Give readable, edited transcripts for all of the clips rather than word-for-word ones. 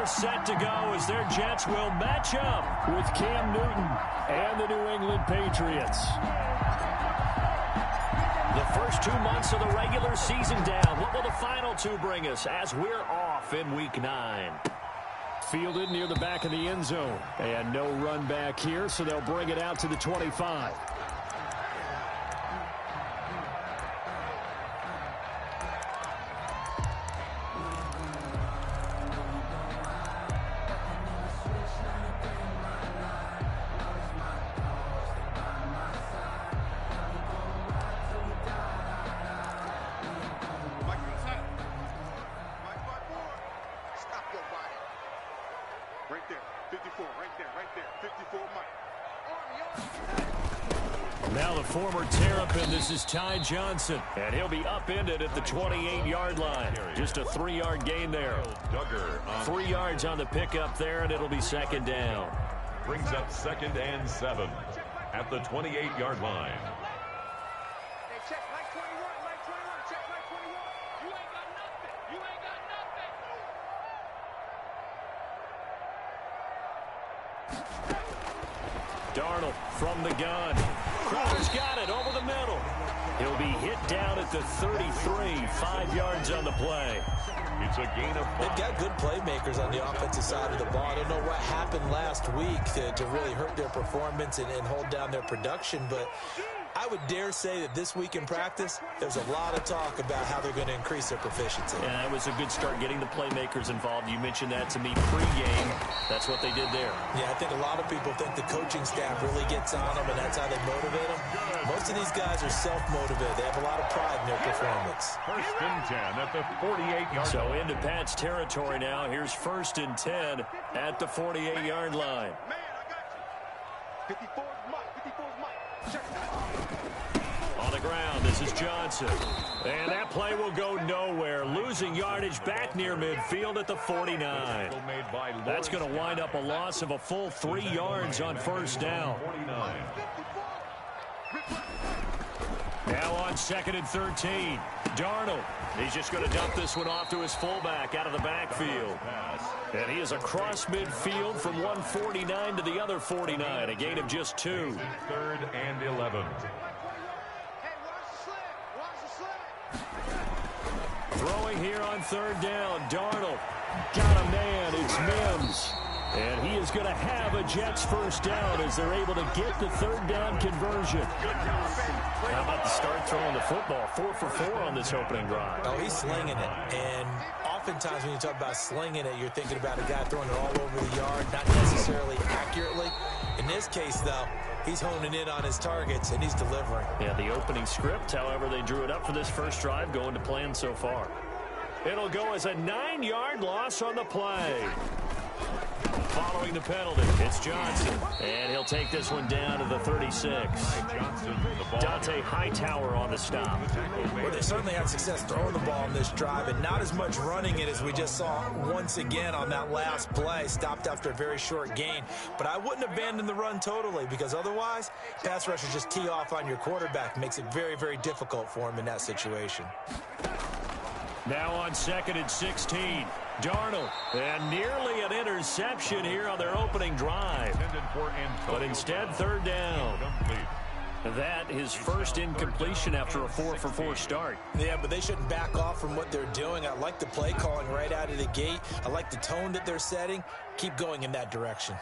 they're set to go as their Jets will match up with Cam Newton and the New England Patriots. The first 2 months of the regular season down. What will the final two bring us as we're off in Week 9? Fielded near the back of the end zone. And no run back here, so they'll bring it out to the 25. Right there, 54, right there, 54, Mike. Now the former Terrapin, this is Ty Johnson, and he'll be upended at the 28-yard line. Just a 3-yard gain there. 3 yards on the pickup there, and it'll be second down. Brings up 2nd and 7 at the 28-yard line. Check Mike 21, Mike 21, check Mike 21. You ain't got nothing, you ain't got nothing. Darnold from the gun. Crowder's got it over the middle. He'll be hit down at the 33, 5 yards on the play. It's a gain of 5. They've got good playmakers on the offensive side of the ball. I don't know what happened last week to really hurt their performance and hold down their production, but I would dare say that this week in practice, there's a lot of talk about how they're going to increase their proficiency. Yeah, it was a good start getting the playmakers involved. You mentioned that to me pregame. That's what they did there. Yeah, I think a lot of people think the coaching staff really gets on them, and that's how they motivate them. Most of these guys are self-motivated. They have a lot of pride in their performance. 1st and 10 at the 48-yard So line. into Pat's territory now. Here's 1st and 10 at the 48-yard line. Man, I got you. 54's Mike, 54's Mike. Check that. On the ground, this is Johnson. And that play will go nowhere. Losing yardage back near midfield at the 49. That's going to wind up a loss of a full 3 yards on 1st down. 49. Now on 2nd and 13. Darnold. He's just going to dump this one off to his fullback out of the backfield. And he is across midfield from one 49 to the other 49. A gain of just 2. 3rd and 11. Throwing here on 3rd down. Darnold got a man. It's Mims. And he is going to have a Jets 1st down as they're able to get the 3rd down conversion. How about the start throwing the football? 4 for 4 on this opening drive. Oh, he's slinging it. And oftentimes when you talk about slinging it, you're thinking about a guy throwing it all over the yard, not necessarily accurately. In this case, though, he's honing in on his targets, and he's delivering. Yeah, the opening script, however, they drew it up for this first drive, going to plan so far. It'll go as a 9-yard loss on the play. Following the penalty, it's Johnson. And he'll take this one down to the 36. Dante Hightower on the stop. Well, they certainly had success throwing the ball in this drive, and not as much running it as we just saw once again on that last play. Stopped after a very short gain. But I wouldn't abandon the run totally, because otherwise, pass rushers just tee off on your quarterback. Makes it very, very difficult for him in that situation. Now on 2nd and 16. Darnold, and nearly an interception here on their opening drive. But instead, 3rd down. That his first incompletion after a 4 for 4 start. Yeah, but they shouldn't back off from what they're doing. I like the play calling right out of the gate. I like the tone that they're setting. Keep going in that direction.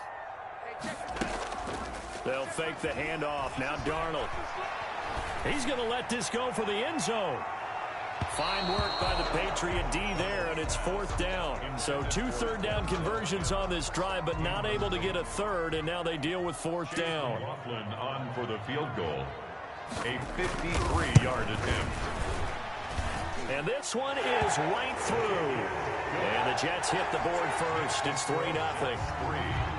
They'll fake the handoff. Now Darnold. He's going to let this go for the end zone. Fine work by the Patriot D there, and it's 4th down. So 2 3rd down conversions on this drive, but not able to get a 3rd, and now they deal with 4th down. Laughlin on for the field goal. A 53-yard attempt. And this one is right through. And the Jets hit the board first. It's 3-0.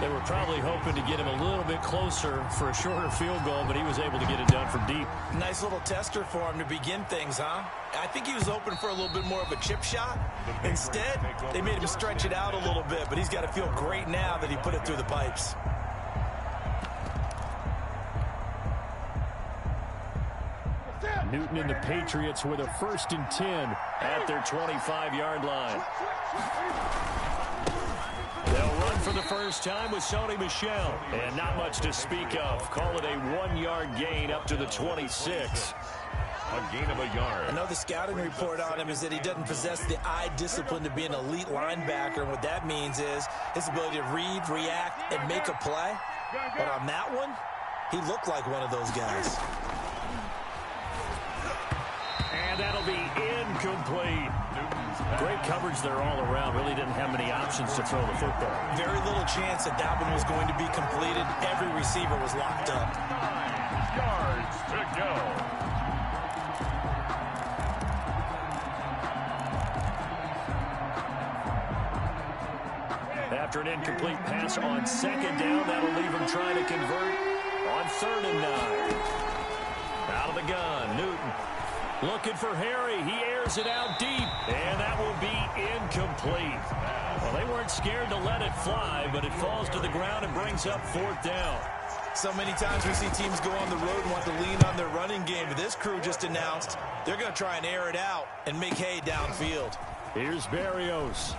They were probably hoping to get him a little bit closer for a shorter field goal, but he was able to get it done from deep. Nice little tester for him to begin things, huh? I think he was open for a little bit more of a chip shot. Instead, they made him stretch it out a little bit, but he's got to feel great now that he put it through the pipes. Newton and the Patriots with a 1st and 10 at their 25-yard line. first time with Sony Michel. And not much to speak of. Call it a 1-yard gain up to the 26. A gain of a yard. I know the scouting report on him is that he doesn't possess the eye discipline to be an elite linebacker. And what that means is his ability to read, react, and make a play. But on that one, he looked like one of those guys. And that'll be incomplete. Great coverage there all around. Really didn't have many options to throw the football. Very little chance that that one was going to be completed. Every receiver was locked up. 9 yards to go. After an incomplete pass on second down, that'll leave him trying to convert on 3rd and 9. Out of the gun, Newton. Looking for Harry. He airs it out deep, and that will be incomplete. Well, they weren't scared to let it fly, but it falls to the ground and brings up 4th down. So many times we see teams go on the road and want to lean on their running game, but this crew just announced they're going to try and air it out and make hay downfield. Here's Berrios.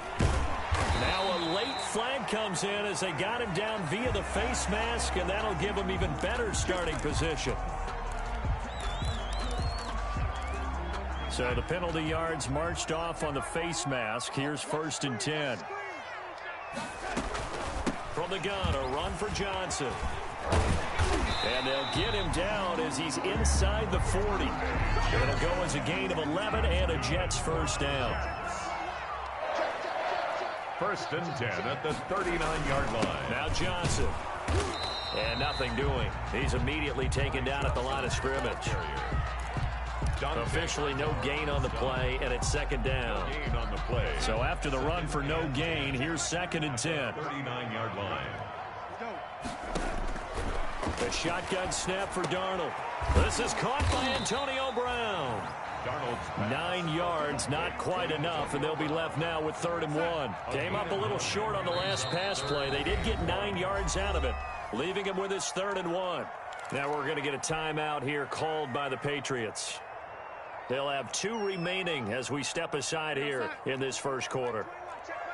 Now a late flag comes in as they got him down via the face mask, and that'll give him even better starting position. So the penalty yards marched off on the face mask. Here's 1st and 10. From the gun, a run for Johnson. And they'll get him down as he's inside the 40. It'll go as a gain of 11 and a Jets first down. 1st and 10 at the 39-yard line. Now Johnson. And nothing doing. He's immediately taken down at the line of scrimmage. Officially no gain on the play, and it's 2nd down. Gain on the play. So after the run for no gain, here's 2nd and 10. 39-yard line. The shotgun snap for Darnold. This is caught by Antonio Brown. Darnold's 9 yards, not quite enough, and they'll be left now with 3rd and 1. Came up a little short on the last pass play. They did get 9 yards out of it, leaving him with his 3rd and 1. Now we're going to get a timeout here called by the Patriots. They'll have 2 remaining as we step aside here in this first quarter.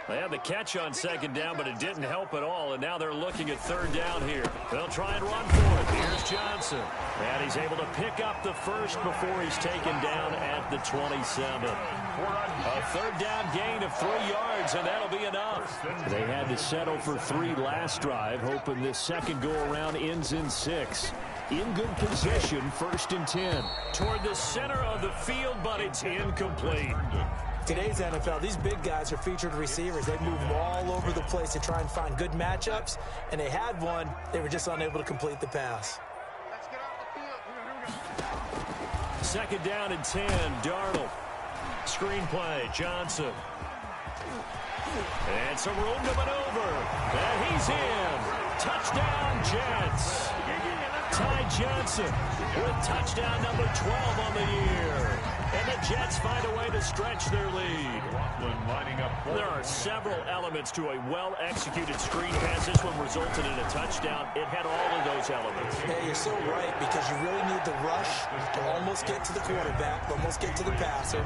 They had the catch on 2nd down, but it didn't help at all, and now they're looking at 3rd down here. They'll try and run for it. Here's Johnson. And he's able to pick up the first before he's taken down at the 27. A 3rd down gain of 3 yards, and that'll be enough. They had to settle for 3 last drive, hoping this second go-around ends in 6. In good position, 1st and 10. Toward the center of the field, but it's incomplete. Today's NFL, these big guys are featured receivers. They move all over the place to try and find good matchups, and they had one. They were just unable to complete the pass. Let's get off the field. 2nd down and 10, Darnold. Screenplay, Johnson. And some room to maneuver. And he's in. Touchdown, Jets. Ty Johnson with touchdown number 12 on the year. And the Jets find a way to stretch their lead. lining up. There are several elements to a well-executed screen pass. This one resulted in a touchdown. It had all of those elements. Hey, you're so right, because you really need the rush to almost get to the quarterback, almost get to the passer.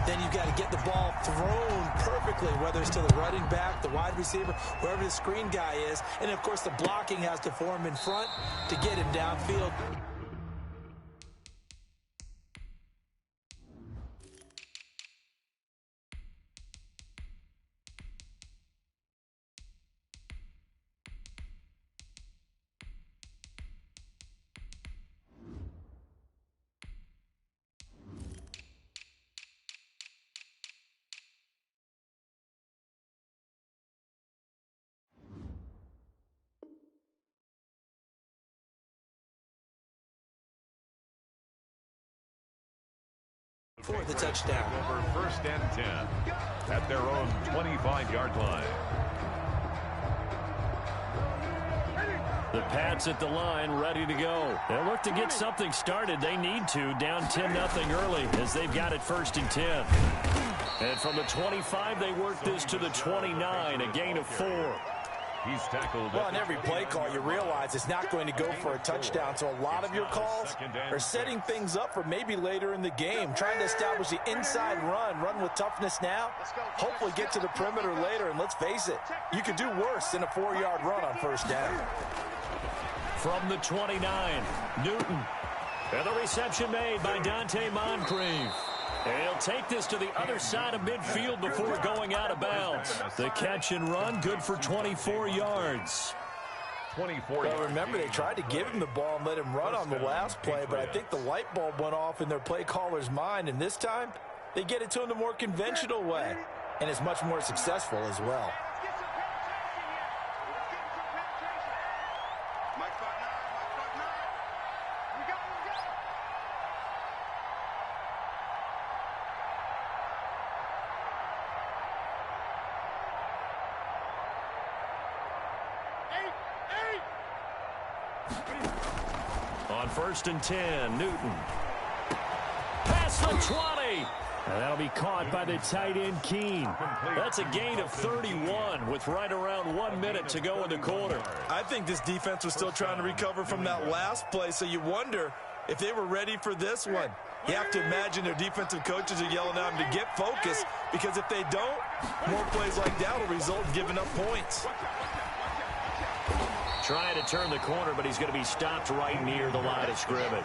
Then you've got to get the ball thrown perfectly, whether it's to the running back, the wide receiver, wherever the screen guy is. And, of course, the blocking has to form in front to get him downfield. For the touchdown. Over 1st and 10 at their own 25-yard line. The Pats at the line, ready to go. They'll look to get something started. They need to, down 10-0 early, as they've got it 1st and 10. And from the 25, they work this to the 29, a gain of 4. He's tackled. Well, on every play call, you realize it's not going to go for a touchdown. So a lot of your calls are setting things up for maybe later in the game, trying to establish the inside run with toughness now, hopefully get to the perimeter later. And let's face it, you could do worse than a 4-yard run on first down. From the 29, Newton. And the reception made by Dante Moncrief. And he'll take this to the other side of midfield before going out of bounds. The catch and run, good for 24 yards. 24 well, remember, they tried to give him the ball and let him run on the last play, but I think the light bulb went off in their play caller's mind, and this time they get it to him the more conventional way, and it's much more successful as well. On 1st and 10, Newton. Past the 20. And that'll be caught by the tight end, Keene. That's a gain of 31 with right around 1 minute to go in the quarter. I think this defense was still trying to recover from that last play, so you wonder if they were ready for this one. You have to imagine their defensive coaches are yelling at them to get focused, because if they don't, more plays like that will result in giving up points. Trying to turn the corner, but he's going to be stopped right near the line of scrimmage.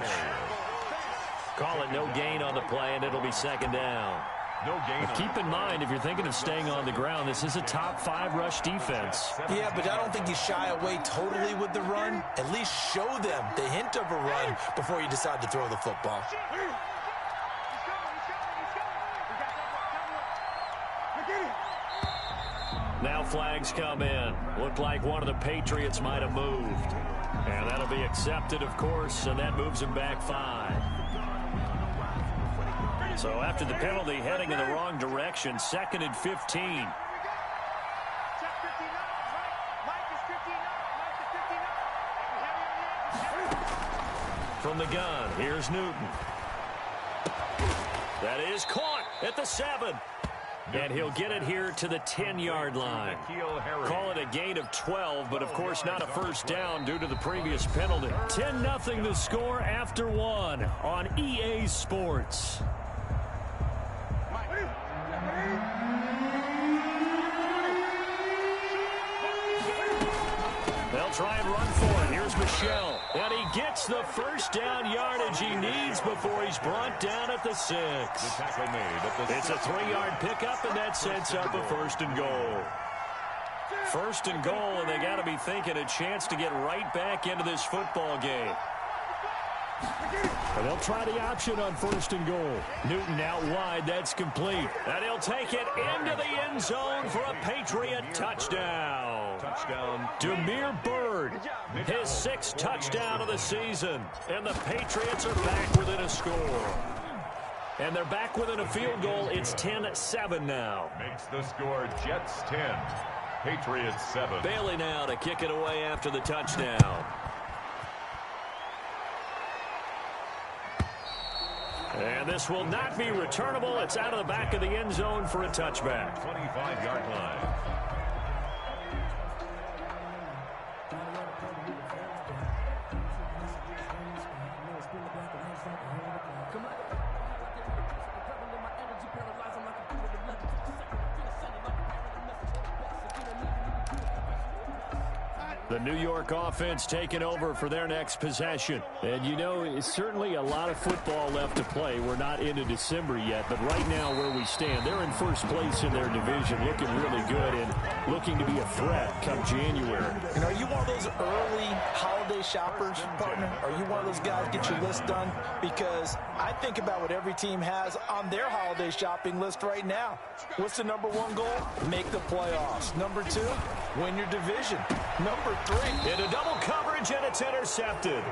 Call it no gain on the play, and it'll be 2nd down. No gain. But keep in mind, if you're thinking of staying on the ground, this is a top 5 rush defense. Yeah, but I don't think you shy away totally with the run. At least show them the hint of a run before you decide to throw the football. Now flags come in. Looked like one of the Patriots might have moved. And that'll be accepted, of course, and that moves him back 5. So after the penalty, heading in the wrong direction, 2nd and 15. From the gun, here's Newton. That is caught at the 7. And he'll get it here to the 10-yard line. Call it a gain of 12, but of course not a first down due to the previous penalty. 10-0 the score after 1 on EA Sports. They'll try and run for it. Here's Michel. And he gets the first down yardage he needs before he's brought down at the 6. It's a 3-yard pickup, and that sets up a 1st and goal. 1st and goal, and they got to be thinking a chance to get right back into this football game. And they'll try the option on 1st and goal. Newton out wide. That's complete. And he'll take it into the end zone for a Patriot touchdown. Demir Bird, his 6th touchdown of the season. And the Patriots are back within a score. And they're back within a field goal. It's 10-7 now. Makes the score Jets 10, Patriots 7. Bailey now to kick it away after the touchdown. And this will not be returnable. It's out of the back of the end zone for a touchback. 25-yard line. The New York offense taking over for their next possession. And, you know, it's certainly a lot of football left to play. We're not into December yet, but right now where we stand, they're in first place in their division, looking really good and looking to be a threat come January. And are you one of those early holiday shoppers, partner? Are you one of those guys get your list done? Because I think about what every team has on their holiday shopping list right now. What's the #1 goal? Make the playoffs. #2, win your division. #3. Into double coverage. coverage, and it's intercepted.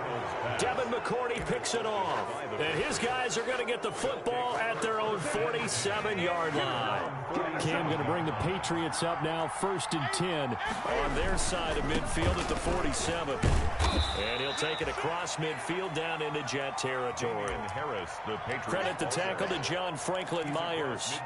Devin McCourty picks it off. And his guys are going to get the football at their own 47-yard line. Cam going to bring the Patriots up now, 1st and 10 on their side of midfield at the 47. And he'll take it across midfield down into Jet territory. Credit the tackle to John Franklin Myers.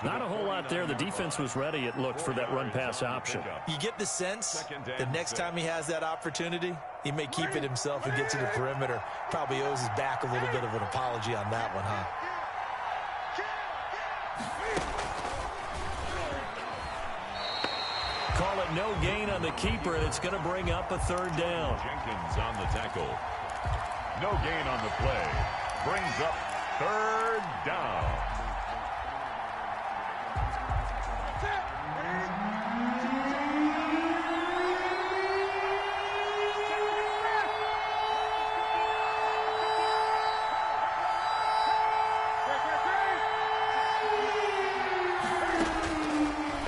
Not a whole lot there. The defense was ready, it looked, for that run-pass option. You get the sense the next time he has that opportunity, he may keep it himself and get to the perimeter. Probably owes his back a little bit of an apology on that one, huh? Call it no gain on the keeper, and it's going to bring up a 3rd down. Jenkins on the tackle. No gain on the play. Brings up 3rd down.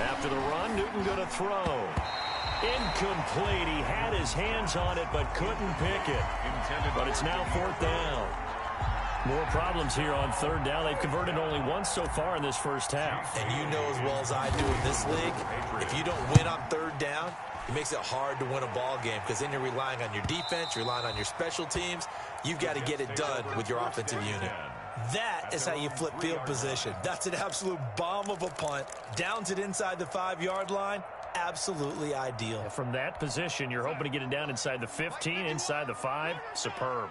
After the run, Newton going to throw. Incomplete. He had his hands on it but couldn't pick it. But it's now 4th down. More problems here on 3rd down. They've converted only once so far in this first half. And you know as well as I do in this league, if you don't win on 3rd down, it makes it hard to win a ball game because then you're relying on your defense, you're relying on your special teams. You've got to get it done with your offensive unit. That is how you flip field position. That's an absolute bomb of a punt. Downs it inside the 5-yard line. Absolutely ideal. From that position, you're hoping to get it down inside the 15, inside the 5. Superb.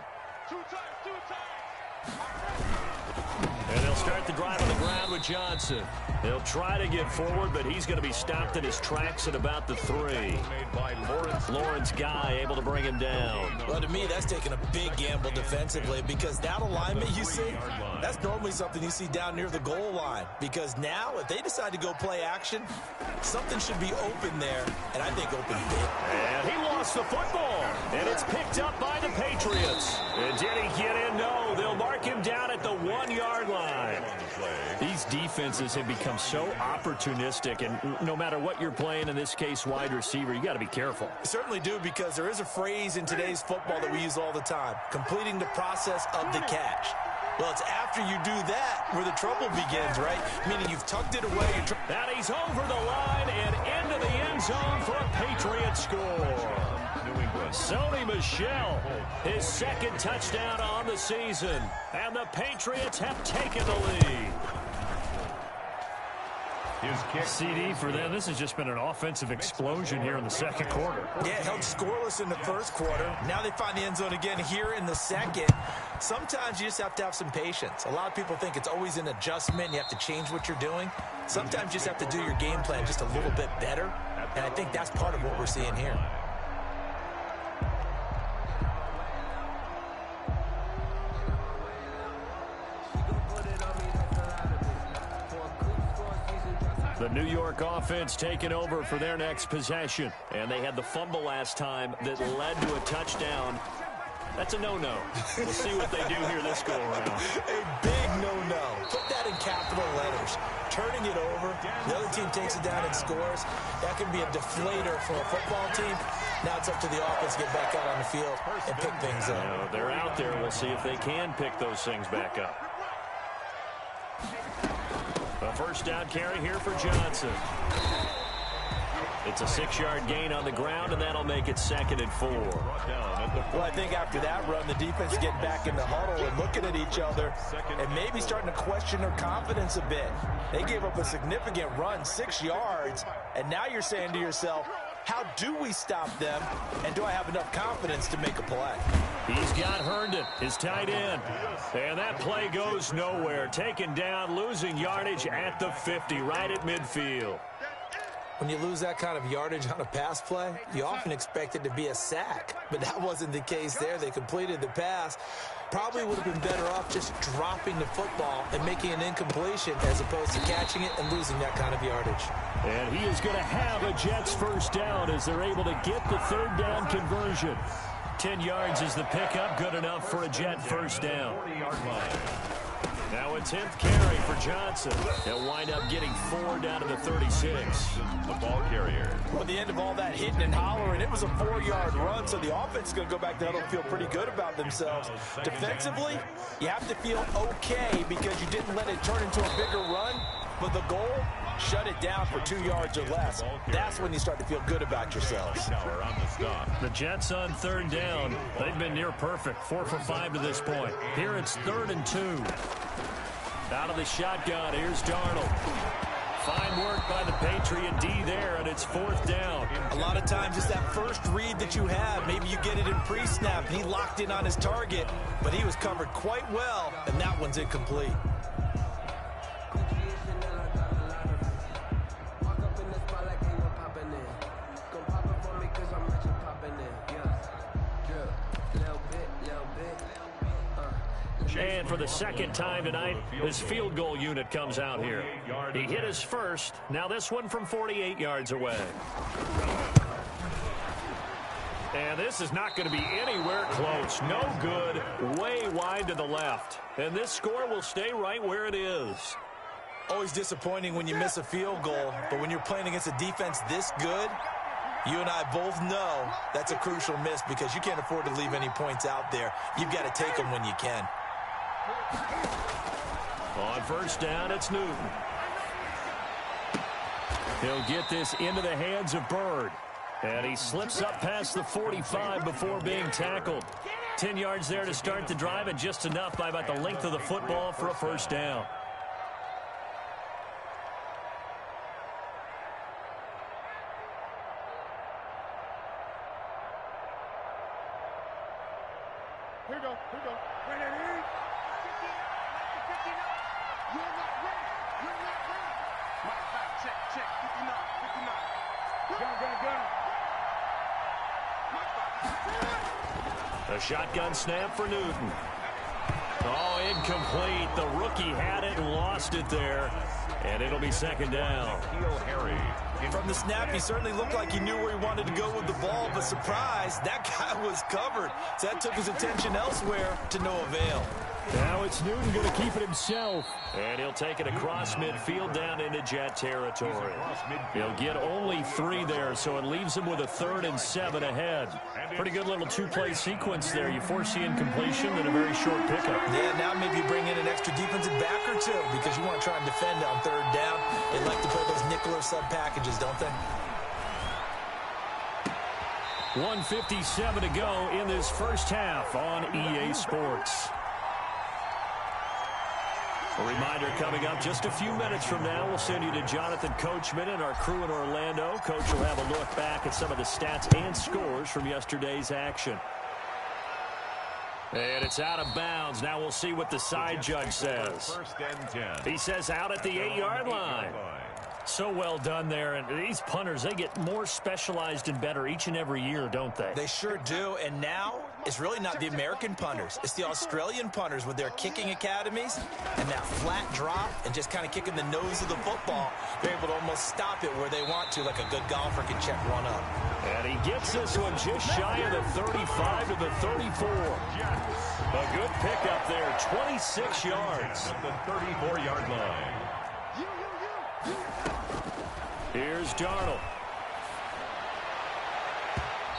And they'll start the drive on the ground with Johnson. They'll try to get forward, but he's going to be stopped in his tracks at about the 3. Lawrence Guy able to bring him down. Well, to me, that's taking a big gamble defensively because that alignment you see, that's normally something you see down near the goal line. Because now, if they decide to go play action, something should be open there, and I think open big. And he lost the football, and it's picked up by the Patriots. And did he get in? No, they'll mark him down at the 1-yard line. These defenses have become so opportunistic, and no matter what you're playing, in this case wide receiver, you got to be careful. Certainly do, because there is a phrase in today's football that we use all the time, completing the process of the catch. Well, it's after you do that where the trouble begins, right? Meaning you've tucked it away. And he's over the line and into the end zone for a Patriot score. Sony Michel, his 2nd touchdown on the season. And the Patriots have taken the lead. CD for them. This has just been an offensive explosion here in the 2nd quarter. Yeah, held scoreless in the 1st quarter. Now they find the end zone again here in the 2nd. Sometimes you just have to have some patience. A lot of people think it's always an adjustment. You have to change what you're doing. Sometimes you just have to do your game plan just a little bit better. And I think that's part of what we're seeing here. The New York offense taking over for their next possession. And they had the fumble last time that led to a touchdown. That's a no-no. We'll see what they do here this go-around. A big no-no. Put that in capital letters. Turning it over, the other team takes it down and scores. That can be a deflator for a football team. Now it's up to the offense to get back out on the field and pick things up. You know, they're out there. We'll see if they can pick those things back up. A 1st down carry here for Johnson. It's a 6-yard gain on the ground, and that'll make it 2nd and 4. Well, I think after that run, the defense is getting back in the huddle and looking at each other and maybe starting to question their confidence a bit. They gave up a significant run, 6 yards, and now you're saying to yourself, how do we stop them, and do I have enough confidence to make a play? He's got Herndon, his tight end. And that play goes nowhere. Taken down, losing yardage at the 50, right at midfield. When you lose that kind of yardage on a pass play, you often expect it to be a sack. But that wasn't the case there. They completed the pass. Probably would have been better off just dropping the football and making an incompletion as opposed to catching it and losing that kind of yardage. And he is going to have a Jets 1st down as they're able to get the 3rd down conversion. 10 yards is the pickup, good enough for a Jet 1st down. Now a 10th carry for Johnson. He'll wind up getting 4 down to the 36. The ball carrier. At the end of all that hitting and hollering, it was a 4-yard run, so the offense is going to go back down and feel pretty good about themselves. Defensively, you have to feel okay because you didn't let it turn into a bigger run, but the goal, shut it down for 2 yards or less. That's when you start to feel good about yourselves. The Jets on 3rd down. They've been near perfect, 4 for 5 to this point. Here it's 3rd and 2. Out of the shotgun, here's Darnold. Fine work by the Patriot D there, and it's 4th down. A lot of times it's that first read that you have. Maybe you get it in pre-snap, and he locked in on his target, but he was covered quite well, and that one's incomplete. And for the second time tonight, his field goal unit comes out here. He hit his first. Now this one from 48 yards away. And this is not going to be anywhere close. No good. Way wide to the left. And this score will stay right where it is. Always disappointing when you miss a field goal, but when you're playing against a defense this good, you and I both know that's a crucial miss because you can't afford to leave any points out there. You've got to take them when you can. On 1st down, it's Newton. He'll get this into the hands of Bird. And he slips up past the 45 before being tackled. 10 yards there to start the drive, and just enough by about the length of the football for a 1st down. Here we go. Ready? You're not ready. Matter of fact, check. 59. Gun. A shotgun snap for Newton. Oh, incomplete. The rookie had it and lost it there. And it'll be 2nd down. Harry. From the snap, he certainly looked like he knew where he wanted to go with the ball, but surprise, that guy was covered. So that took his attention elsewhere to no avail. Now it's Newton going to keep it himself. And he'll take it across midfield down into Jet territory. He'll get only 3 there, so it leaves him with a 3rd and 7 ahead. Pretty good little 2-play sequence there. You force the incompletion and a very short pickup. Yeah, now maybe you bring in an extra defensive back or two because you want to try and defend on 3rd down. They like to play those nickel or sub packages, don't they? 1:57 to go in this first half on EA Sports. A reminder coming up just a few minutes from now, we'll send you to Jonathan Coachman and our crew in Orlando. Coach will have a look back at some of the stats and scores from yesterday's action. And it's out of bounds. Now we'll see what the side judge says. 1st and 10. He says out at the 8-yard line. So well done there. And these punters, they get more specialized and better each and every year, don't they? They sure do. And now it's really not the American punters. It's the Australian punters with their kicking academies and that flat drop and just kind of kicking the nose of the football. They're able to almost stop it where they want to, like a good golfer can check one up. And he gets this one just shy of the 35 to the 34. A good pickup there, 26 yards. At the 34-yard line. Here's Darnold.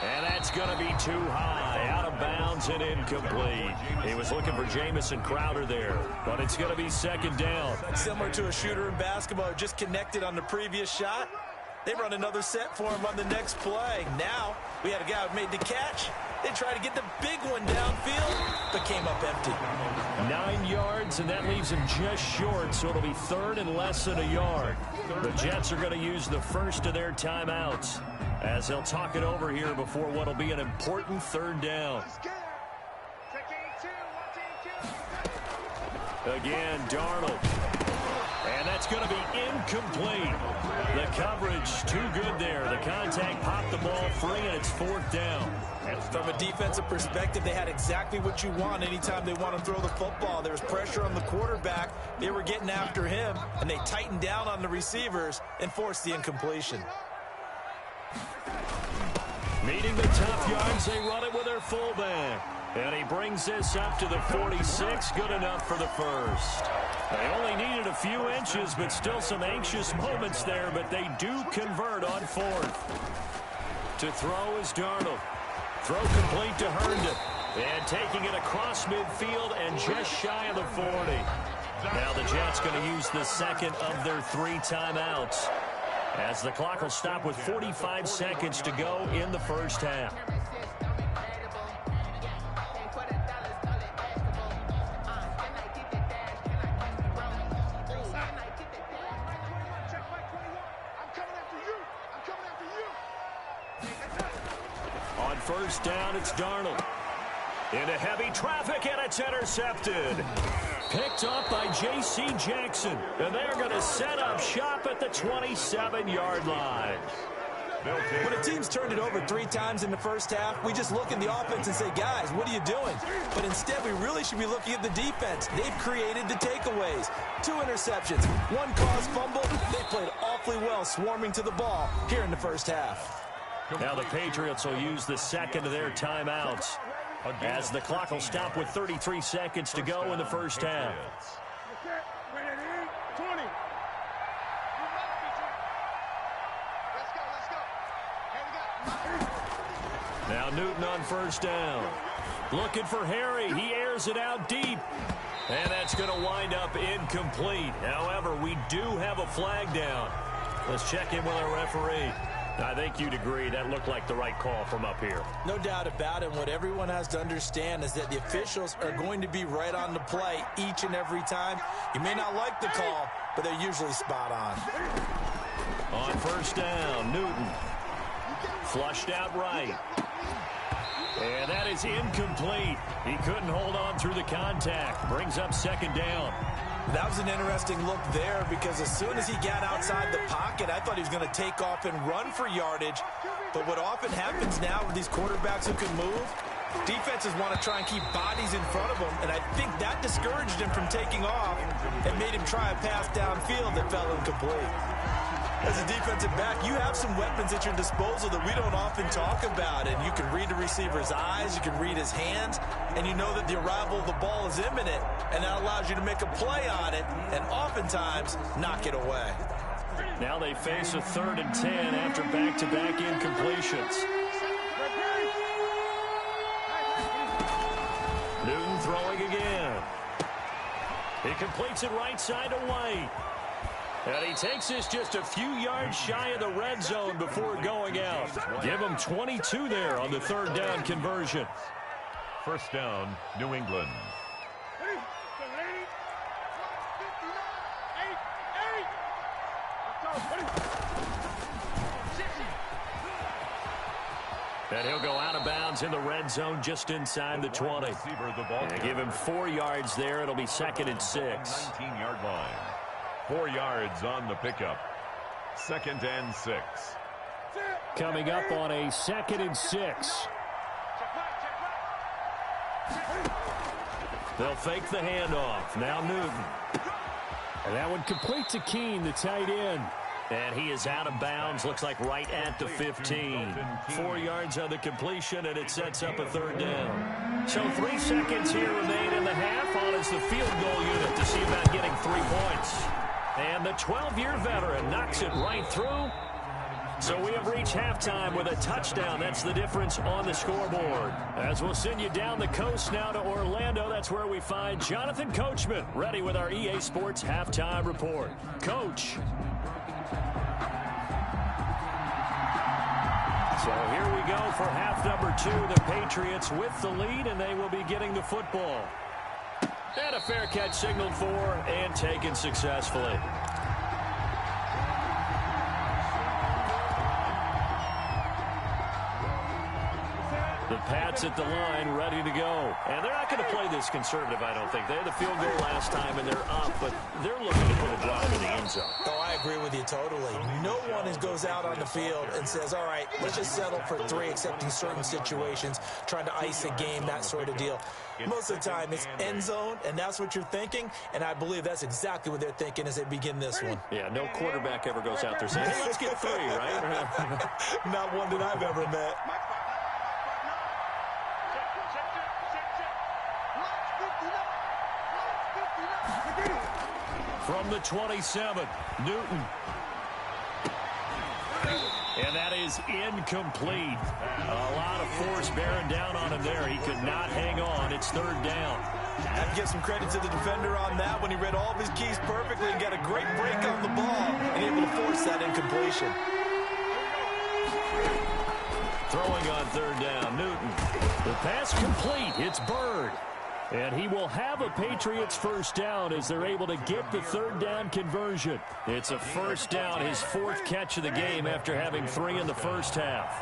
And that's going to be too high. Out of bounds and incomplete. He was looking for Jamison Crowder there, but it's going to be 2nd down. Similar to a shooter in basketball who just connected on the previous shot. They run another set for him on the next play. Now we had a guy who made the catch. They tried to get the big one downfield, but came up empty. 9 yards, and that leaves him just short, so it'll be 3rd and less than a yard. The Jets are going to use the first of their timeouts as they'll talk it over here before what will be an important 3rd down. Again, Darnold. And that's going to be incomplete. The coverage too good there. The contact popped the ball free, and it's 4th down. From a defensive perspective, they had exactly what you want anytime they want to throw the football. There was pressure on the quarterback. They were getting after him, and they tightened down on the receivers and forced the incompletion. Needing the tough yards, they run it with their fullback. And he brings this up to the 46. Good enough for the first. They only needed a few inches, but still some anxious moments there. But they do convert on fourth. To throw is Darnold. Throw complete to Herndon. And taking it across midfield and just shy of the 40. Now the Jets going to use the second of their 3 timeouts, as the clock will stop with 45 seconds to go in the first half. On first down, it's Darnold. Into heavy traffic, and it's intercepted. Picked up by J.C. Jackson. And they're going to set up shop at the 27-yard line. When a team's turned it over 3 times in the first half, we just look at the offense and say, guys, what are you doing? But instead, we really should be looking at the defense. They've created the takeaways. 2 interceptions, 1 caused fumble. They played awfully well swarming to the ball here in the first half. Now the Patriots will use the second of their timeouts, as the clock will stop with 33 seconds to go in the first half. Now Newton on first down. Looking for Harry. He airs it out deep. And that's going to wind up incomplete. However, we do have a flag down. Let's check in with our referee. I think you'd agree that looked like the right call from up here. No doubt about it. What everyone has to understand is that the officials are going to be right on the play each and every time. You may not like the call, but they're usually spot on. On first down, Newton. Flushed out right. And that is incomplete. He couldn't hold on through the contact. Brings up second down. That was an interesting look there, because as soon as he got outside the pocket, I thought he was going to take off and run for yardage. But what often happens now with these quarterbacks who can move, defenses want to try and keep bodies in front of them, and I think that discouraged him from taking off and made him try a pass downfield that fell incomplete. As a defensive back, you have some weapons at your disposal that we don't often talk about, and you can read the receiver's eyes, you can read his hands, and you know that the arrival of the ball is imminent, and that allows you to make a play on it and oftentimes knock it away. Now they face a 3rd and 10 after back-to-back incompletions. Newton throwing again. He completes it right side to White. And he takes this just a few yards shy of the red zone before going out. Give him 22 there on the 3rd down conversion. First down, New England. And he'll go out of bounds in the red zone just inside the 20. And give him 4 yards there. It'll be 2nd and 6. 19-yard line. 4 yards on the pickup. 2nd and 6. Coming up on a 2nd and 6. They'll fake the handoff. Now Newton. And that one complete to Keene, the tight end. And he is out of bounds, looks like right at the 15. 4 yards on the completion, and it sets up a 3rd down. So 3 seconds here remain in the half. On is the field goal unit to see about getting 3 points. And the 12-year veteran knocks it right through. So we have reached halftime with a touchdown. That's the difference on the scoreboard. As we'll send you down the coast now to Orlando, that's where we find Jonathan Coachman, ready with our EA Sports Halftime Report. Coach. So here we go for half number 2. The Patriots with the lead, and they will be getting the football. And a fair catch signaled for and taken successfully. The Pats at the line, ready to go. And they're not going to play this conservative, I don't think. They had the field goal last time, and they're up, but they're looking to put a drive in the end zone. Oh, I agree with you totally. No one goes out on the field and says, all right, let's just settle for 3, except in certain situations, trying to ice a game, that sort of deal. Most of the time, it's end zone, and that's what you're thinking, and I believe that's exactly what they're thinking as they begin this one. Yeah, no quarterback ever goes out there saying, hey, let's get 3, right? Not one that I've ever met. From the 27, Newton. And that is incomplete. A lot of force bearing down on him there. He could not hang on. It's third down. I have to give some credit to the defender on that when he read all of his keys perfectly and got a great break on the ball and able to force that incompletion. Throwing on third down, Newton. The pass complete. It's Bird. And he will have a Patriots first down as they're able to get the third down conversion. It's a first down, his fourth catch of the game after having 3 in the first half.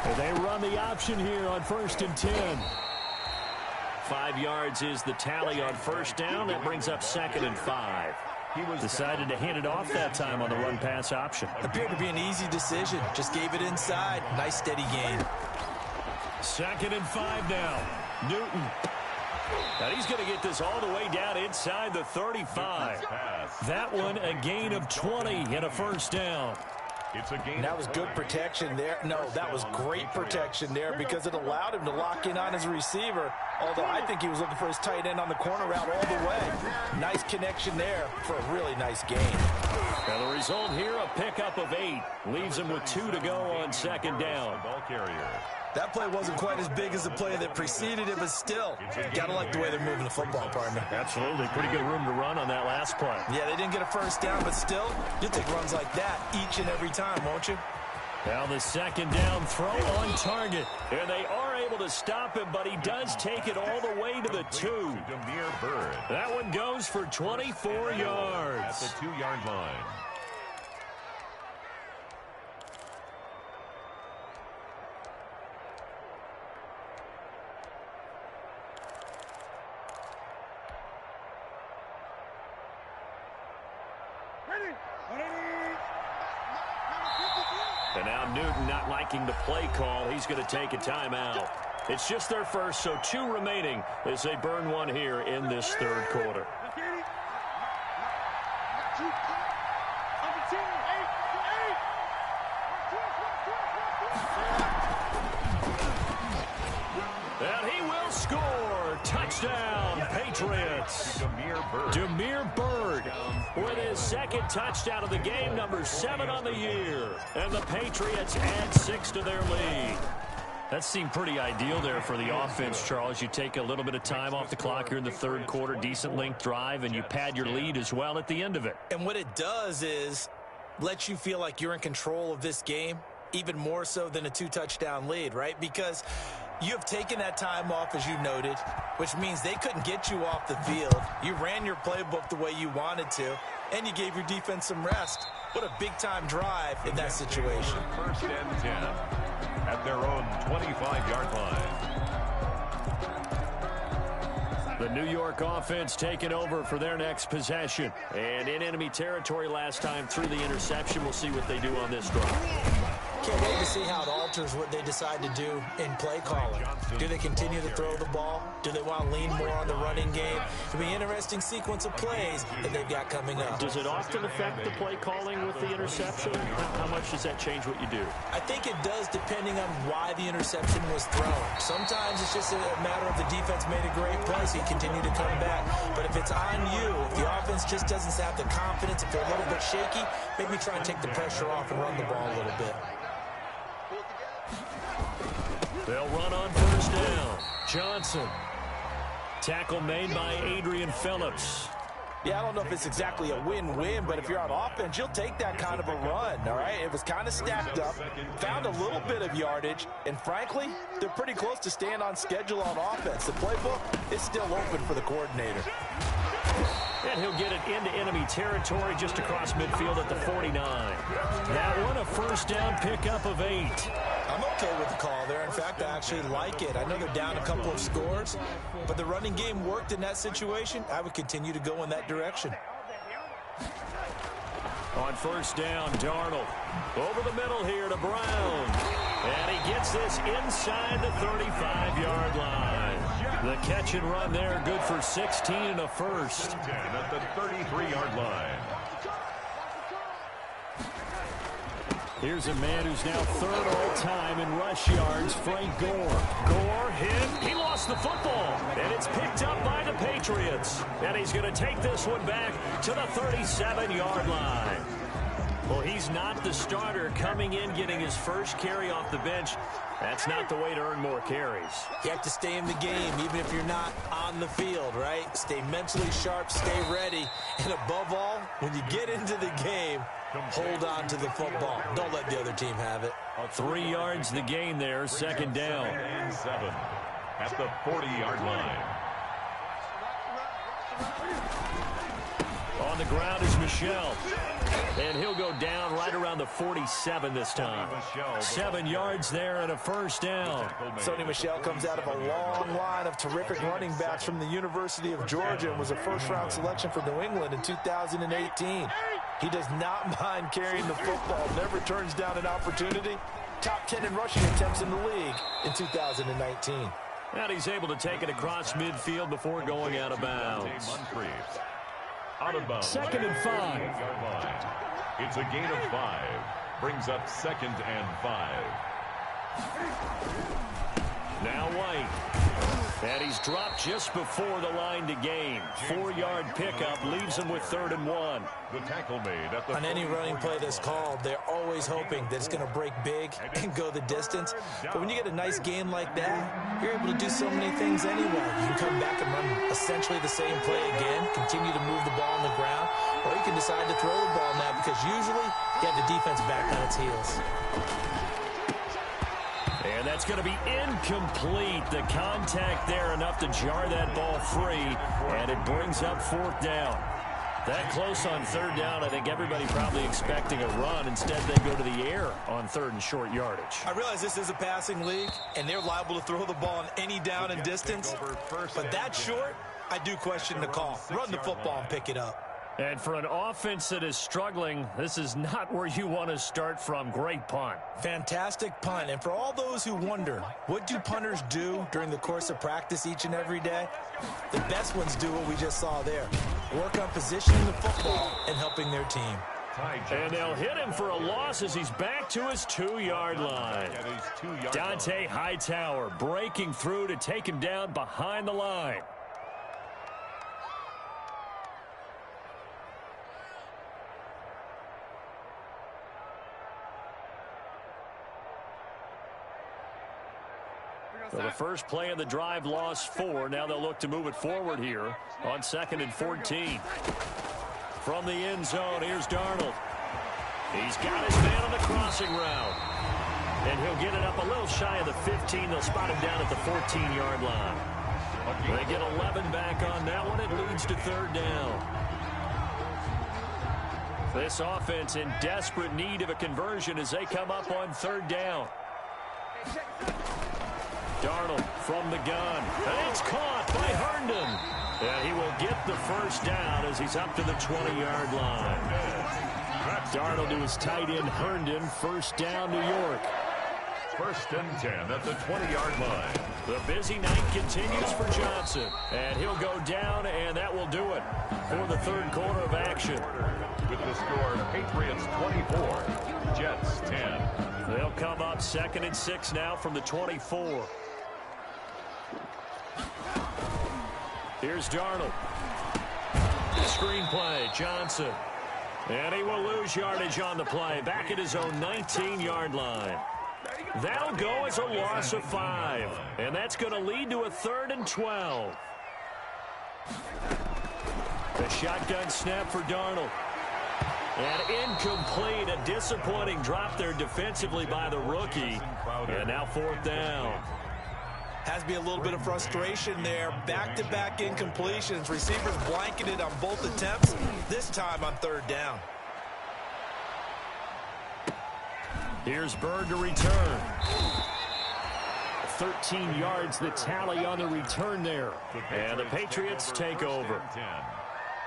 And they run the option here on 1st and 10. 5 yards is the tally on first down. That brings up 2nd and 5. He was decided to hand it off that time on the run-pass option. Appeared to be an easy decision. Just gave it inside. Nice steady gain. 2nd and 5 now. Newton. Now he's going to get this all the way down inside the 35. That one a gain of 20 and a first down. It's a gain. That was good protection there. No, that was great protection there because it allowed him to lock in on his receiver. Although I think he was looking for his tight end on the corner route all the way. Nice connection there for a really nice gain. Now the result here, a pickup of 8. Leaves him with 2 to go on 2nd down. Ball carrier. That play wasn't quite as big as the play that preceded it, but still, gotta like the way they're moving the football, partner. Absolutely. Pretty good room to run on that last play. Yeah, they didn't get a first down, but still, you'll take runs like that each and every time, won't you? Now the 2nd down throw on target. And they are able to stop him, but he does take it all the way to the 2. Neml Bird. That one goes for 24 yards. At the 2-yard line. And now Newton not liking the play call. He's going to take a timeout. It's just their first, so 2 remaining as they burn one here in this third quarter. And he will score. Touchdown, Patriots. Neml Bird with his 2nd touchdown of the game, number 7 on the year. And the Patriots add 6 to their lead. That seemed pretty ideal there for the offense, Charles. You take a little bit of time off the clock here in the third quarter, decent length drive, and you pad your lead as well at the end of it. And what it does is let you feel like you're in control of this game, even more so than a 2-touchdown lead, right? Because you have taken that time off, as you noted, which means they couldn't get you off the field. You ran your playbook the way you wanted to, and you gave your defense some rest. What a big-time drive in that situation. 1st and 10 at their own 25-yard line. The New York offense taking over for their next possession. And in enemy territory last time through the interception. We'll see what they do on this drive. Can't wait to see how it alters what they decide to do in play calling. Do they continue to throw the ball? Do they want to lean more on the running game? It'll be an interesting sequence of plays that they've got coming up. Does it often affect the play calling with the interception? How much does that change what you do? I think it does, depending on why the interception was thrown. Sometimes it's just a matter of the defense made a great play, so you continue to come back. But if it's on you, if the offense just doesn't have the confidence, if they're a little bit shaky, maybe try and take the pressure off and run the ball a little bit. They'll run on first down. Johnson. Tackle made by Adrian Phillips. Yeah, I don't know if it's exactly a win-win, but if you're on offense, you'll take that kind of a run, all right? It was kind of stacked up, found a little bit of yardage, and frankly, they're pretty close to staying on schedule on offense. The playbook is still open for the coordinator. And he'll get it into enemy territory just across midfield at the 49. That one, a first down pickup of 8. I'm okay with the call there. In fact, I actually like it. I know they're down a couple of scores, but the running game worked in that situation. I would continue to go in that direction. On first down, Darnold. Over the middle here to Brown. And he gets this inside the 35-yard line. The catch and run there, good for 16 and a first. 10 at the 33-yard line. Here's a man who's now third all-time in rush yards, Frank Gore. Gore hit. He lost the football, and it's picked up by the Patriots. And he's going to take this one back to the 37-yard line. Well, he's not the starter coming in, getting his first carry off the bench. That's not the way to earn more carries. You have to stay in the game, even if you're not on the field, right? Stay mentally sharp, stay ready, and above all, when you get into the game, hold on to the football. Don't let the other team have it. 3 yards the gain there, second down. And 7 at the 40-yard line. On the ground is Michel. And he'll go down right around the 47 this time. 7 yards there and a first down. Sony Michel comes out of a long line of terrific running backs from the University of Georgia and was a first-round selection for New England in 2018. He does not mind carrying the football, never turns down an opportunity. Top 10 in rushing attempts in the league in 2019. And he's able to take it across midfield before going out of bounds. Out of bounds. 2nd and 5. It's a gain of 5. Brings up 2nd and 5. Now White. And he's dropped just before the line to gain. 4-yard pickup leaves him with 3rd and 1. The tackle made at the On any running play that's called, they're always hoping that it's going to break big and go the distance. But when you get a nice gain like that, you're able to do so many things anyway. You can come back and run essentially the same play again, continue to move the ball on the ground, or you can decide to throw the ball now because usually you have the defense back on its heels. And that's going to be incomplete. The contact there enough to jar that ball free, and it brings up 4th down. That close on 3rd down, I think everybody probably expecting a run. Instead, they go to the air on 3rd and short yardage. I realize this is a passing league, and they're liable to throw the ball on any down and distance. But that short, I do question the call. Run the football and pick it up. And for an offense that is struggling, this is not where you want to start from. Great punt. Fantastic punt. And for all those who wonder, what do punters do during the course of practice each and every day? The best ones do what we just saw there. Work on positioning the football and helping their team. And they'll hit him for a loss as he's back to his 2-yard line. Dante Hightower breaking through to take him down behind the line. So the first play of the drive lost 4. Now they'll look to move it forward here on 2nd and 14. From the end zone, here's Darnold. He's got his man on the crossing route. And he'll get it up a little shy of the 15. They'll spot him down at the 14-yard line. They get 11 back on that one. It leads to 3rd down. This offense in desperate need of a conversion as they come up on 3rd down. Darnold from the gun. And it's caught by Herndon. And he will get the first down as he's up to the 20-yard line. Darnold to his tight end Herndon. First down, New York. 1st and 10 at the 20-yard line. The busy night continues for Johnson. And he'll go down, and that will do it for the 3rd quarter of action. With the score, Patriots 24, Jets 10. They'll come up 2nd and 6 now from the 24. Here's Darnold. Screenplay, Johnson. And he will lose yardage on the play. Back at his own 19-yard line. That'll go as a loss of 5. And that's going to lead to a 3rd and 12. The shotgun snap for Darnold. And incomplete. A disappointing drop there defensively by the rookie. And now 4th down. Has to be a little bit of frustration there. Back-to-back incompletions. Receivers blanketed on both attempts. This time on 3rd down. Here's Bird to return. 13 yards the tally on the return there. And the Patriots take over.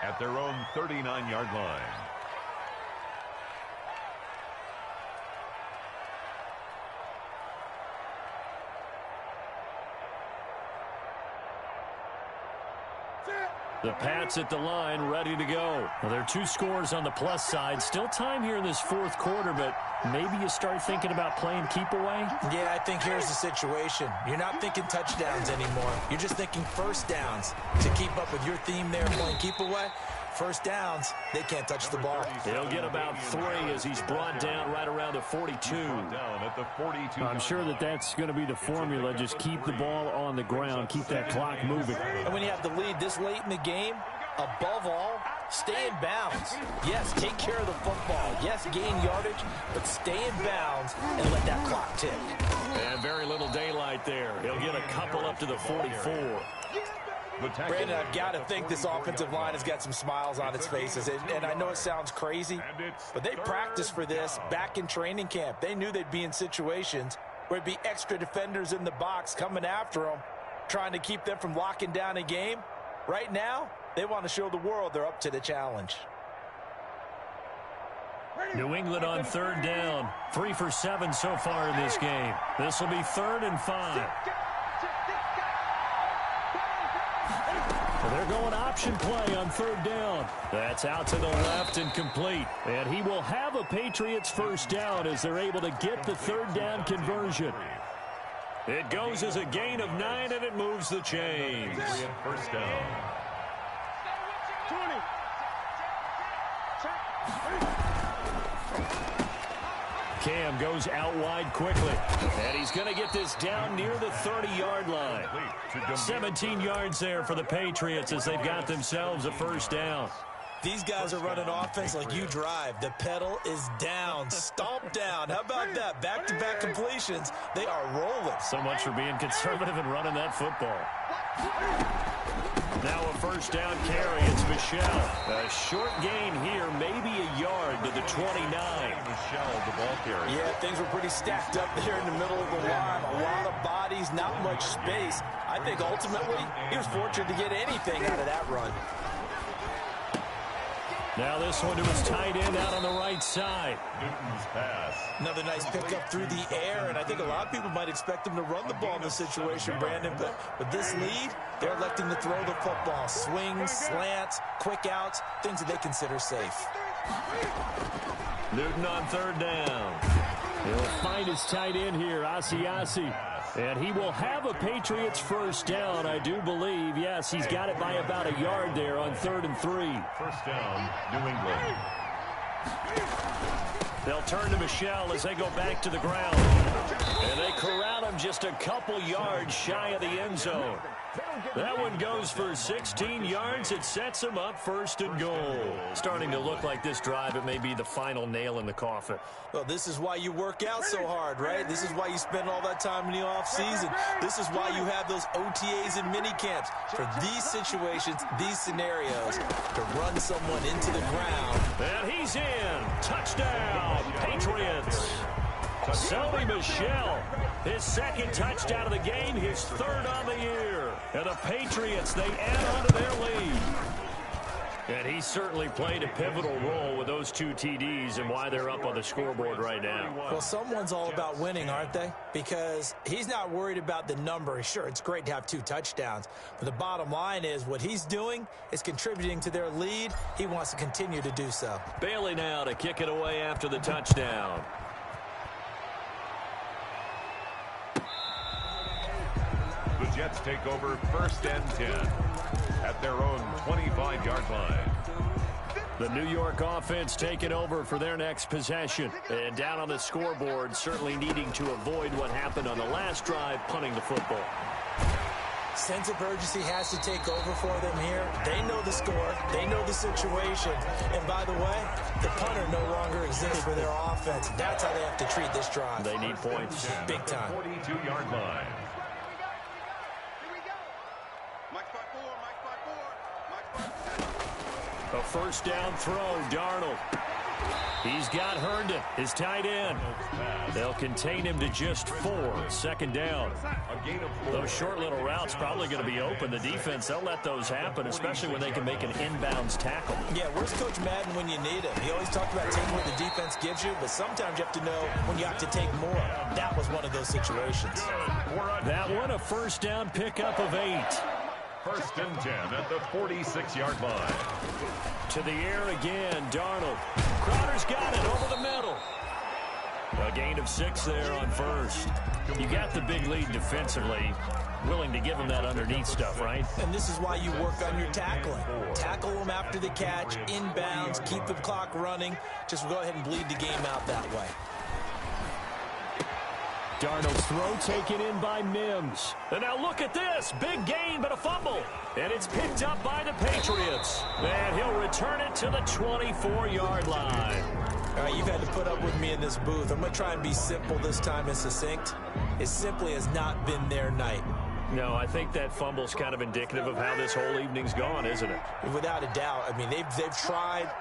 At their own 39-yard line. The Pats at the line, ready to go. Well, there are 2 scores on the plus side. Still time here in this fourth quarter, but maybe you start thinking about playing keep away? Yeah, I think here's the situation. You're not thinking touchdowns anymore. You're just thinking first downs. To keep up with your theme there, playing keep away, first downs, they can't touch the ball. He'll get about 3 as he's brought down right around the 42. I'm sure that's going to be the formula. Just keep the ball on the ground. Keep that clock moving. And when you have the lead this late in the game, above all, stay in bounds. Yes, take care of the football. Yes, gain yardage, but stay in bounds and let that clock tick. And very little daylight there. He'll get a couple up to the 44. Brandon, I've got to think this offensive line has got some smiles on its faces. And I know it sounds crazy, but they practiced for this back in training camp. They knew they'd be in situations where there'd be extra defenders in the box coming after them, trying to keep them from locking down a game. Right now, they want to show the world they're up to the challenge. New England on 3rd down. 3 for 7 so far in this game. This will be 3rd and 5. Well, they're going option play on 3rd down. That's out to the left and complete. And he will have a Patriots first down as they're able to get the 3rd down conversion. It goes as a gain of 9, and it moves the chains. First down. 20. Cam goes out wide quickly. And he's going to get this down near the 30-yard line. 17 yards there for the Patriots as they've got themselves a first down. These guys are running offense like you drive. The pedal is down, stomp down. How about that? Back-to-back completions. They are rolling. So much for being conservative and running that football. Now a first down carry. It's Michel. A short gain here, maybe a yard to the 29. Michel, the ball carrier. Yeah, things were pretty stacked up there in the middle of the line. A lot of bodies, not much space. I think ultimately he was fortunate to get anything out of that run. Now this one to his tight end out on the right side. Newton's pass. Another nice pickup through the air, and I think a lot of people might expect him to run the ball in this situation, Brandon, but with this lead, they're electing to throw the football. Swings, slants, quick outs, things that they consider safe. Newton on 3rd down. He'll find his tight end here, Asiasi. And he will have a Patriots first down, I do believe. Yes, he's got it by about a yard there on 3rd and 3. First down, New England. They'll turn to Michel as they go back to the ground. And they corral him just a couple yards shy of the end zone. That one goes for 16 yards. It sets him up 1st and goal. Starting to look like this drive, it may be the final nail in the coffin. Well, this is why you work out so hard, right? This is why you spend all that time in the offseason. This is why you have those OTAs and mini camps. For these situations, these scenarios, to run someone into the ground. And he's in. Touchdown, Patriots. Sony Michel, his 2nd touchdown of the game, his 3rd on the year. And the Patriots, they add on to their lead. And he certainly played a pivotal role with those 2 TDs and why they're up on the scoreboard right now. Well, someone's all about winning, aren't they? Because he's not worried about the number. Sure, it's great to have 2 touchdowns. But the bottom line is what he's doing is contributing to their lead. He wants to continue to do so. Bailey now to kick it away after the touchdown. The Jets take over 1st and 10 at their own 25-yard line. The New York offense taking over for their next possession. And down on the scoreboard, certainly needing to avoid what happened on the last drive, punting the football. Sense of urgency has to take over for them here. They know the score. They know the situation. And by the way, the punter no longer exists for their offense. That's how they have to treat this drive. They need points. Big time. 42-yard line. A first down throw, Darnold. He's got Herndon, his tight end. They'll contain him to just 4. 2nd down. Those short little routes probably going to be open. The defense, they'll let those happen, especially when they can make an inbounds tackle. Yeah, where's Coach Madden when you need him? He always talked about taking what the defense gives you, but sometimes you have to know when you have to take more. That was one of those situations. That one, a first down pickup of 8. First and 10 at the 46-yard line. To the air again, Darnold. Crowder's got it over the middle. A gain of 6 there on first. You got the big lead defensively. Willing to give them that underneath stuff, right? And this is why you work on your tackling. Tackle them after the catch, inbounds, keep the clock running. Just go ahead and bleed the game out that way. Darnold's throw taken in by Mims. And now look at this. Big gain, but a fumble. And it's picked up by the Patriots. And he'll return it to the 24-yard line. All right, you've had to put up with me in this booth. I'm going to try and be simple this time and succinct. It simply has not been their night. No, I think that fumble's kind of indicative of how this whole evening's gone, isn't it? Without a doubt. I mean, they've tried,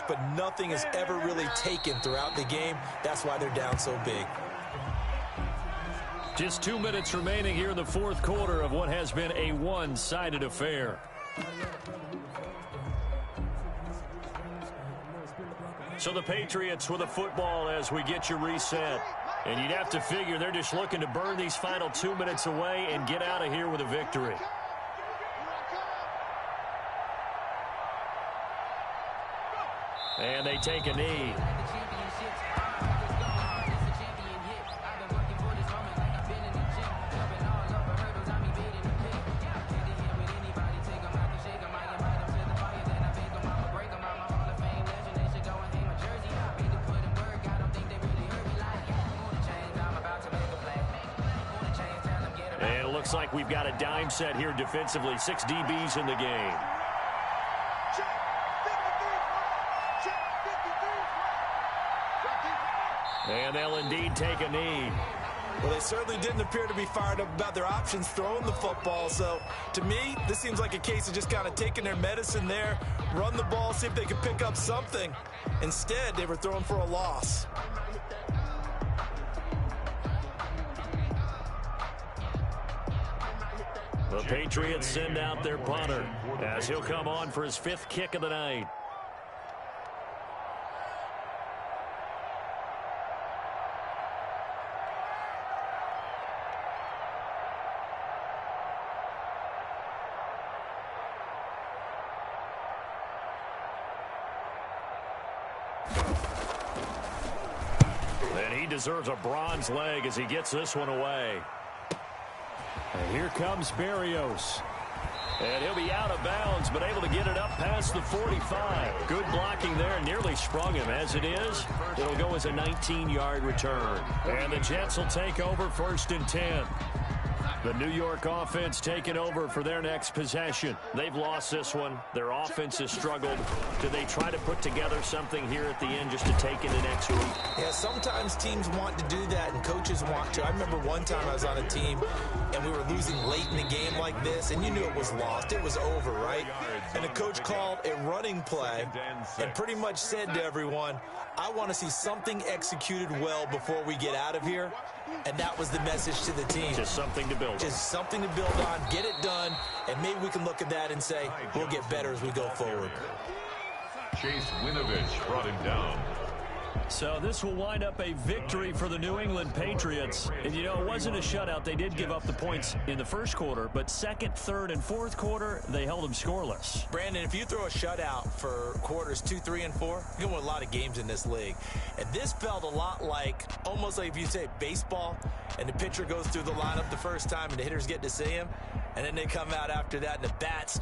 but nothing has ever really taken throughout the game. That's why they're down so big. Just 2 minutes remaining here in the fourth quarter of what has been a one-sided affair. So the Patriots with a football as we get you reset. And you'd have to figure they're just looking to burn these final 2 minutes away and get out of here with a victory. And they take a knee. Looks like we've got a dime set here defensively. 6 DBs in the game. And they'll indeed take a knee. Well, they certainly didn't appear to be fired up about their options throwing the football. So, to me, this seems like a case of just kind of taking their medicine there, run the ball, see if they could pick up something. Instead, they were throwing for a loss. The Patriots send out their punter as he'll come on for his 5th kick of the night. And he deserves a bronze leg as he gets this one away. And here comes Berrios. And he'll be out of bounds, but able to get it up past the 45. Good blocking there, nearly sprung him. As it is, it'll go as a 19-yard return. And the Jets will take over 1st and 10. The New York offense taking over for their next possession. They've lost this one. Their offense has struggled. Do they try to put together something here at the end just to take into next week? Yeah, sometimes teams want to do that and coaches want to. I remember one time I was on a team and we were losing late in the game like this, and you knew it was lost. It was over, right? And the coach called a running play and pretty much said to everyone, I want to see something executed well before we get out of here. And that was the message to the team. Just something to build on. Just something to build on, get it done, and maybe we can look at that and say, we'll get better as we go forward. Chase Winovich brought him down. So this will wind up a victory for the New England Patriots. And, you know, it wasn't a shutout. They did give up the points in the first quarter, but second, third, and fourth quarter, they held them scoreless. Brandon, if you throw a shutout for quarters 2, 3, and 4, you're going to win a lot of games in this league. And this felt a lot like, almost like if you say baseball, and the pitcher goes through the lineup the first time, and the hitters get to see him, and then they come out after that, and the bats start